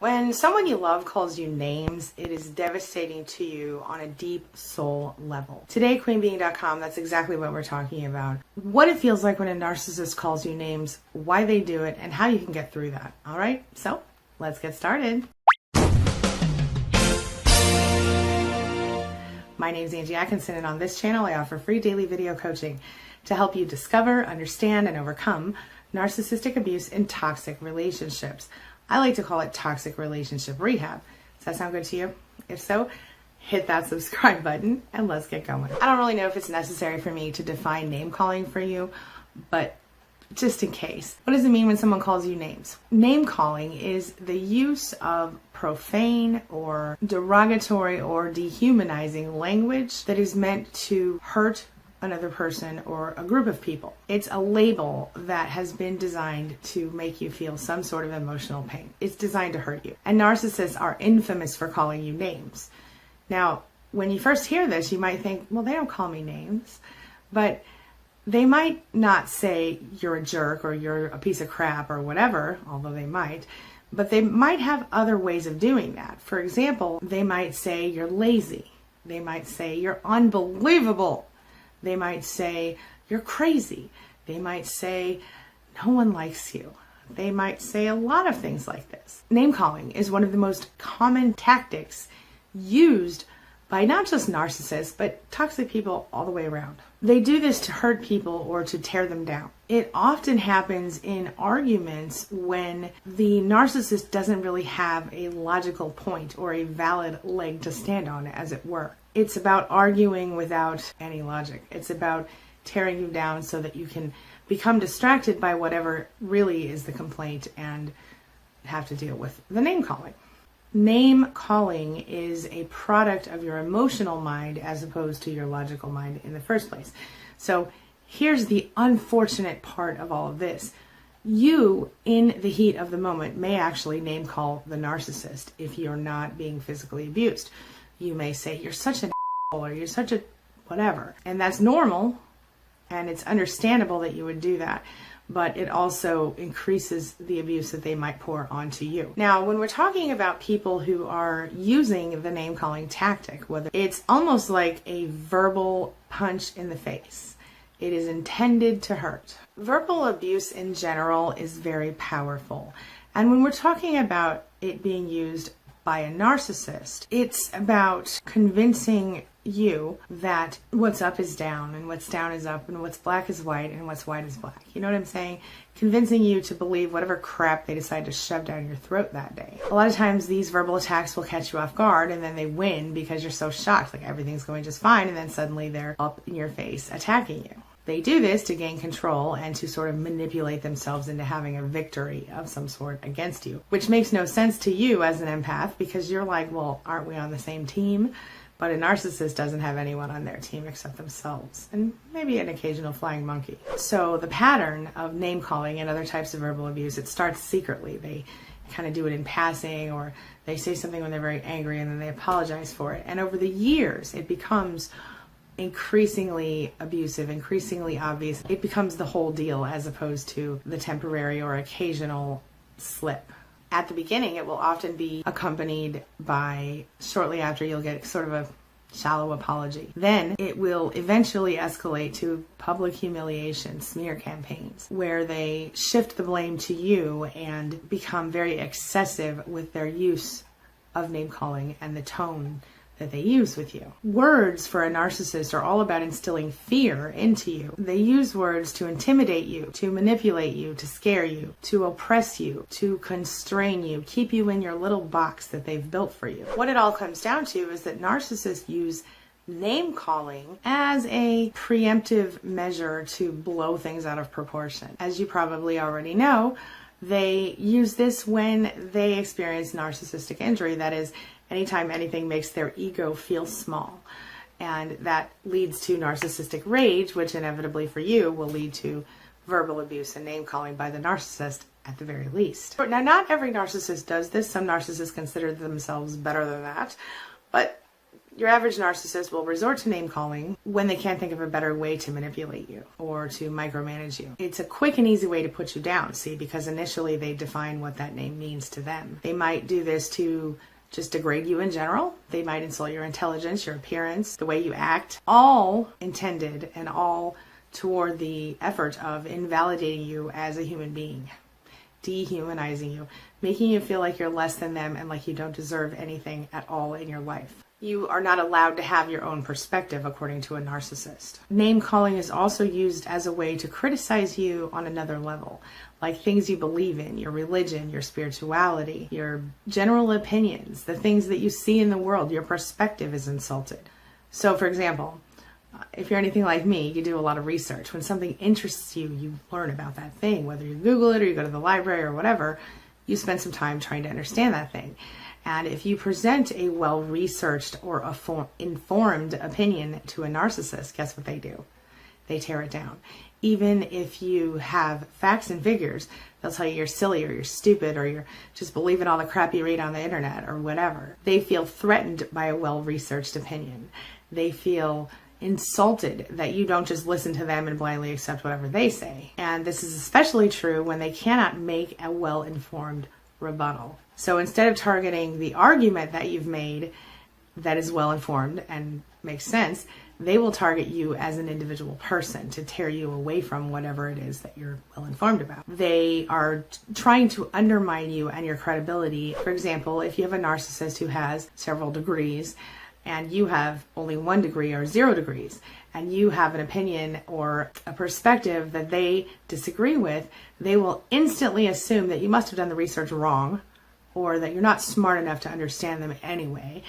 When someone you love calls you names, it is devastating to you on a deep soul level. Today, queenbeing.com, that's exactly what we're talking about. What it feels like when a narcissist calls you names, why they do it, and how you can get through that. All right, so let's get started. My name is Angie Atkinson, and on this channel, I offer free daily video coaching to help you discover, understand, and overcome narcissistic abuse in toxic relationships. I like to call it toxic relationship rehab. Does that sound good to you? If so, hit that subscribe button and let's get going. I don't really know if it's necessary for me to define name calling for you, but just in case. What does it mean when someone calls you names? Name calling is the use of profane or derogatory or dehumanizing language that is meant to hurt another person or a group of people. It's a label that has been designed to make you feel some sort of emotional pain. It's designed to hurt you. And narcissists are infamous for calling you names. Now, when you first hear this, you might think, well, they don't call me names, but they might not say you're a jerk or you're a piece of crap or whatever, although they might, but they might have other ways of doing that. For example, they might say you're lazy. They might say you're unbelievable. They might say, you're crazy. They might say, no one likes you. They might say a lot of things like this. Name calling is one of the most common tactics used by not just narcissists, but toxic people all the way around. They do this to hurt people or to tear them down. It often happens in arguments when the narcissist doesn't really have a logical point or a valid leg to stand on, as it were. It's about arguing without any logic. It's about tearing you down so that you can become distracted by whatever really is the complaint and have to deal with the name calling. Name calling is a product of your emotional mind as opposed to your logical mind in the first place. So here's the unfortunate part of all of this. You, in the heat of the moment, may actually name call the narcissist if you're not being physically abused. You may say, you're such an asshole, or you're such a whatever. And that's normal, and it's understandable that you would do that. But it also increases the abuse that they might pour onto you. Now, when we're talking about people who are using the name-calling tactic, whether it's almost like a verbal punch in the face. It is intended to hurt. Verbal abuse in general is very powerful. And when we're talking about it being used by a narcissist, it's about convincing you that what's up is down and what's down is up and what's black is white and what's white is black. You know what I'm saying? Convincing you to believe whatever crap they decide to shove down your throat that day. A lot of times these verbal attacks will catch you off guard and then they win because you're so shocked, like everything's going just fine, and then suddenly they're up in your face attacking you. They do this to gain control and to sort of manipulate themselves into having a victory of some sort against you, which makes no sense to you as an empath because you're like, well, aren't we on the same team? But a narcissist doesn't have anyone on their team except themselves and maybe an occasional flying monkey. So the pattern of name calling and other types of verbal abuse, it starts secretly. They kind of do it in passing, or they say something when they're very angry and then they apologize for it. And over the years, it becomes increasingly abusive, increasingly obvious. It becomes the whole deal as opposed to the temporary or occasional slip. At the beginning, it will often be accompanied by, shortly after, you'll get sort of a shallow apology. Then it will eventually escalate to public humiliation, smear campaigns, where they shift the blame to you and become very excessive with their use of name calling and the tone that they use with you. Words for a narcissist are all about instilling fear into you. They use words to intimidate you, to manipulate you, to scare you, to oppress you, to constrain you, keep you in your little box that they've built for you. What it all comes down to is that narcissists use name calling as a preemptive measure to blow things out of proportion. As you probably already know, they use this when they experience narcissistic injury. That is, anytime anything makes their ego feel small. And that leads to narcissistic rage, which inevitably for you will lead to verbal abuse and name calling by the narcissist at the very least. Now, not every narcissist does this. Some narcissists consider themselves better than that. But Your average narcissist will resort to name calling when they can't think of a better way to manipulate you or to micromanage you. It's a quick and easy way to put you down, see, because initially they define what that name means to them. They might do this to just degrade you in general. They might insult your intelligence, your appearance, the way you act, all intended and all toward the effort of invalidating you as a human being, dehumanizing you, making you feel like you're less than them and like you don't deserve anything at all in your life. You are not allowed to have your own perspective, according to a narcissist. Name calling is also used as a way to criticize you on another level, like things you believe in, your religion, your spirituality, your general opinions, the things that you see in the world. Your perspective is insulted. So, for example, if you're anything like me, you do a lot of research. When something interests you, you learn about that thing, whether you Google it or you go to the library or whatever, you spend some time trying to understand that thing. And if you present a well-researched or informed opinion to a narcissist, guess what they do? They tear it down. Even if you have facts and figures, they'll tell you you're silly or you're stupid or you're just believing all the crap you read on the internet or whatever. They feel threatened by a well-researched opinion. They feel insulted that you don't just listen to them and blindly accept whatever they say. And this is especially true when they cannot make a well-informed rebuttal. So instead of targeting the argument that you've made that is well-informed and makes sense, they will target you as an individual person to tear you away from whatever it is that you're well-informed about. They are trying to undermine you and your credibility. For example, if you have a narcissist who has several degrees and you have only 1 degree or 0 degrees, and you have an opinion or a perspective that they disagree with, they will instantly assume that you must have done the research wrong or that you're not smart enough to understand them anyway,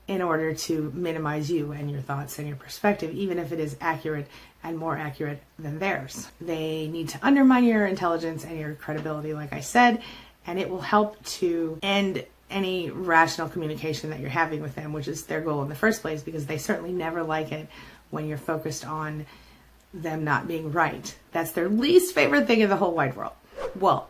in order to minimize you and your thoughts and your perspective, even if it is accurate and more accurate than theirs. They need to undermine your intelligence and your credibility, like I said, and it will help to end any rational communication that you're having with them, which is their goal in the first place, because they certainly never like it when you're focused on them not being right. That's their least favorite thing in the whole wide world. Well,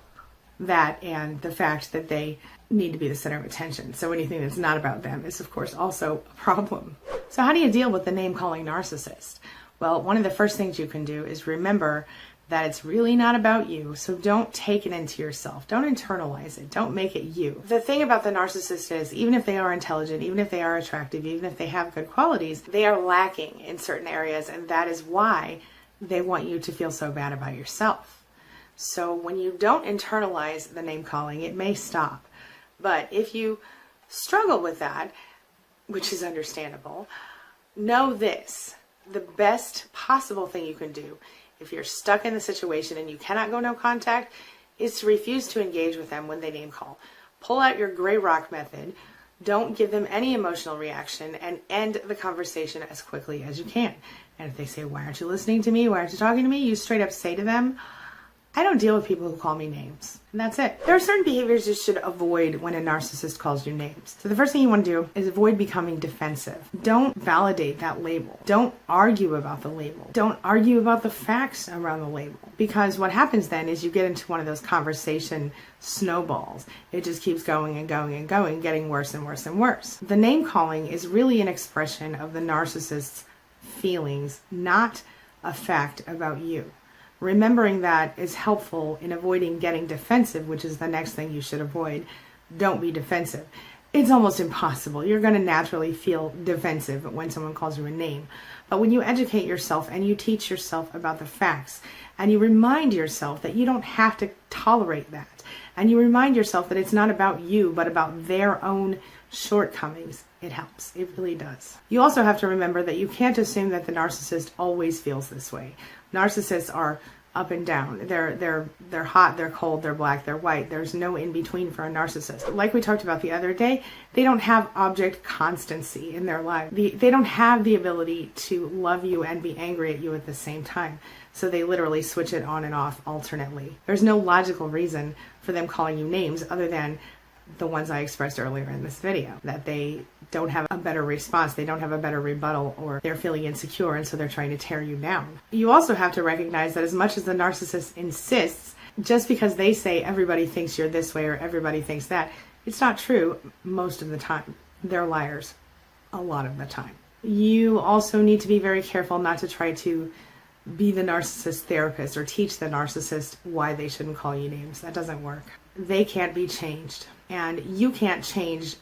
that and the fact that they need to be the center of attention. So anything that's not about them is, of course, also a problem. So how do you deal with the name-calling narcissist? Well, one of the first things you can do is remember that it's really not about you, so don't take it into yourself. Don't internalize it. Don't make it you. The thing about the narcissist is, even if they are intelligent, even if they are attractive, even if they have good qualities, they are lacking in certain areas, and that is why they want you to feel so bad about yourself. So when you don't internalize the name-calling, it may stop. But if you struggle with that, which is understandable, know this: the best possible thing you can do if you're stuck in the situation and you cannot go no contact is to refuse to engage with them when they name call. Pull out your gray rock method. Don't give them any emotional reaction and end the conversation as quickly as you can. And if they say, "Why aren't you listening to me? Why aren't you talking to me?" you straight up say to them, "I don't deal with people who call me names." And that's it. There are certain behaviors you should avoid when a narcissist calls you names. So the first thing you want to do is avoid becoming defensive. Don't validate that label. Don't argue about the label. Don't argue about the facts around the label. Because what happens then is you get into one of those conversation snowballs. It just keeps going and going and going, getting worse and worse and worse. The name calling is really an expression of the narcissist's feelings, not a fact about you. Remembering that is helpful in avoiding getting defensive, which is the next thing you should avoid. Don't be defensive. It's almost impossible. You're going to naturally feel defensive when someone calls you a name. But when you educate yourself and you teach yourself about the facts, and you remind yourself that you don't have to tolerate that, and you remind yourself that it's not about you, but about their own shortcomings, it helps. It really does. You also have to remember that you can't assume that the narcissist always feels this way. Narcissists are up and down. They're hot, they're cold, they're black, they're white. There's no in between for a narcissist. Like we talked about the other day, they don't have object constancy in their life. They don't have the ability to love you and be angry at you at the same time. So they literally switch it on and off alternately. There's no logical reason for them calling you names other than the ones I expressed earlier in this video, that they don't have a better response, they don't have a better rebuttal, or they're feeling insecure and so they're trying to tear you down. You also have to recognize that as much as the narcissist insists, just because they say everybody thinks you're this way or everybody thinks that, it's not true most of the time. They're liars a lot of the time. You also need to be very careful not to try to be the narcissist therapist or teach the narcissist why they shouldn't call you names. That doesn't work. They can't be changed, and you can't change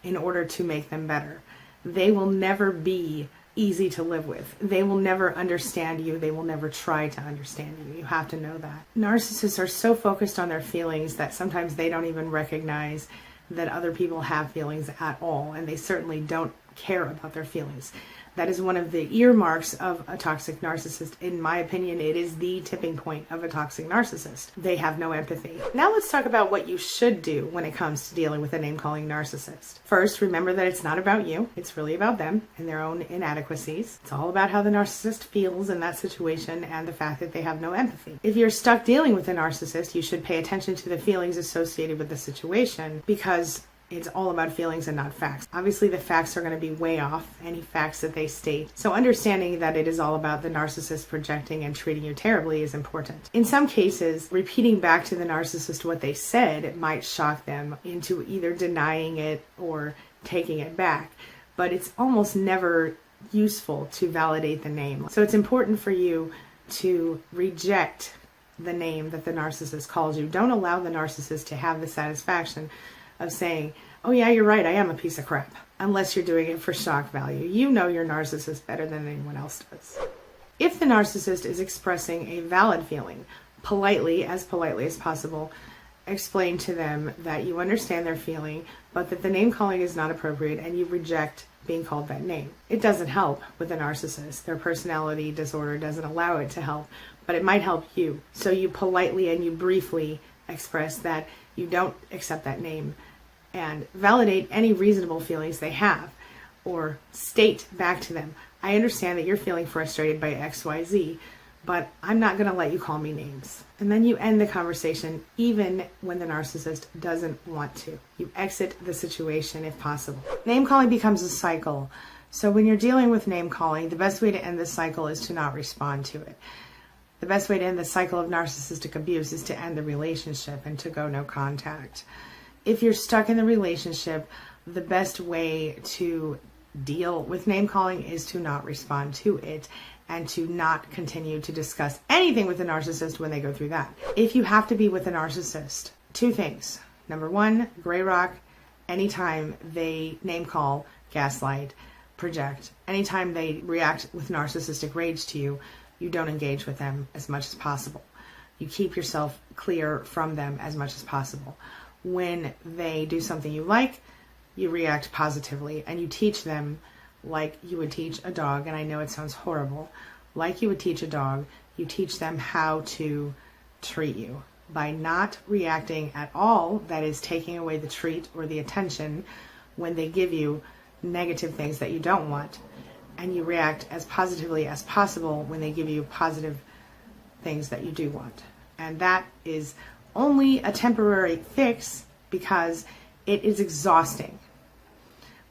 in order to make them better. They will never be easy to live with. They will never understand you. They will never try to understand you. You have to know that. Narcissists are so focused on their feelings that sometimes they don't even recognize that other people have feelings at all, and they certainly don't care about their feelings. That is one of the earmarks of a toxic narcissist. In my opinion, it is the tipping point of a toxic narcissist. They have no empathy. Now let's talk about what you should do when it comes to dealing with a name-calling narcissist. First, remember that it's not about you. It's really about them and their own inadequacies. It's all about how the narcissist feels in that situation and the fact that they have no empathy. If you're stuck dealing with a narcissist, you should pay attention to the feelings associated with the situation, because it's all about feelings and not facts. Obviously, the facts are going to be way off any facts that they state. So understanding that it is all about the narcissist projecting and treating you terribly is important. In some cases, repeating back to the narcissist what they said might shock them into either denying it or taking it back. But it's almost never useful to validate the name. So it's important for you to reject the name that the narcissist calls you. Don't allow the narcissist to have the satisfaction of saying, oh yeah, you're right, I am a piece of crap, unless you're doing it for shock value. You know your narcissist better than anyone else does. If the narcissist is expressing a valid feeling, politely as possible, explain to them that you understand their feeling, but that the name calling is not appropriate and you reject being called that name. It doesn't help with a narcissist. Their personality disorder doesn't allow it to help, but it might help you. So you politely and you briefly express that you don't accept that name, and validate any reasonable feelings they have, or state back to them, I understand that you're feeling frustrated by XYZ, but I'm not going to let you call me names. And then you end the conversation even when the narcissist doesn't want to. You exit the situation if possible. Name calling becomes a cycle. So when you're dealing with name calling, the best way to end the cycle is to not respond to it. The best way to end the cycle of narcissistic abuse is to end the relationship and to go no contact. If you're stuck in the relationship, the best way to deal with name calling is to not respond to it and to not continue to discuss anything with the narcissist when they go through that. If you have to be with a narcissist, two things. Number one, gray rock, anytime they name call, gaslight, project, anytime they react with narcissistic rage to you, you don't engage with them as much as possible. You keep yourself clear from them as much as possible. When they do something you like, you react positively and you teach them like you would teach a dog. And I know it sounds horrible. Like you would teach a dog, you teach them how to treat you by not reacting at all. That is taking away the treat or the attention when they give you negative things that you don't want. And you react as positively as possible when they give you positive things that you do want. And that is only a temporary fix because it is exhausting.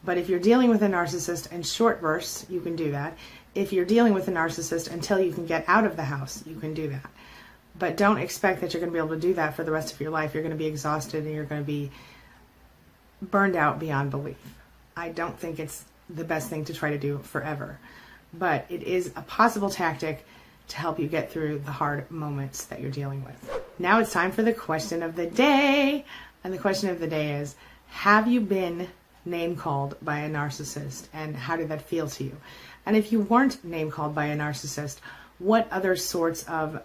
But if you're dealing with a narcissist in short bursts, you can do that. If you're dealing with a narcissist until you can get out of the house, you can do that. But don't expect that you're going to be able to do that for the rest of your life. You're going to be exhausted and you're going to be burned out beyond belief. I don't think it's the best thing to try to do forever. But it is a possible tactic to help you get through the hard moments that you're dealing with. Now it's time for the question of the day. And the question of the day is, have you been name called by a narcissist, and how did that feel to you? And if you weren't name called by a narcissist, what other sorts of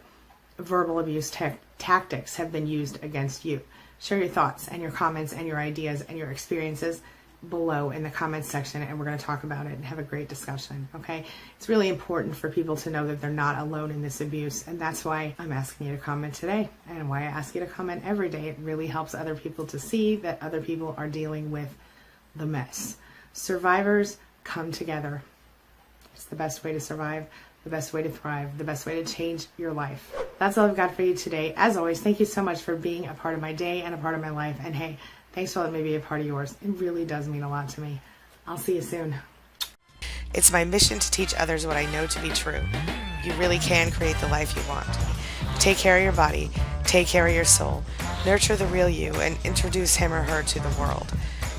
verbal abuse tactics have been used against you? Share your thoughts and your comments and your ideas and your experiences below in the comments section, and we're going to talk about it and have a great discussion. Okay, it's really important for people to know that they're not alone in this abuse, and that's why I'm asking you to comment today, and why I ask you to comment every day. It really helps other people to see that other people are dealing with the mess. Survivors come together. It's the best way to survive, the best way to thrive, the best way to change your life. That's all I've got for you today. As always, thank you so much for being a part of my day and a part of my life. And hey, thanks for letting me be a part of yours. It really does mean a lot to me. I'll see you soon. It's my mission to teach others what I know to be true. You really can create the life you want. Take care of your body, take care of your soul, nurture the real you, and introduce him or her to the world.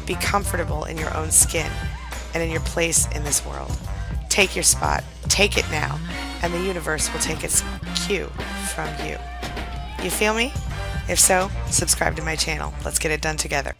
Be comfortable in your own skin, and in your place in this world. Take your spot, take it now, and the universe will take its cue from you. You feel me? If so, subscribe to my channel. Let's get it done together.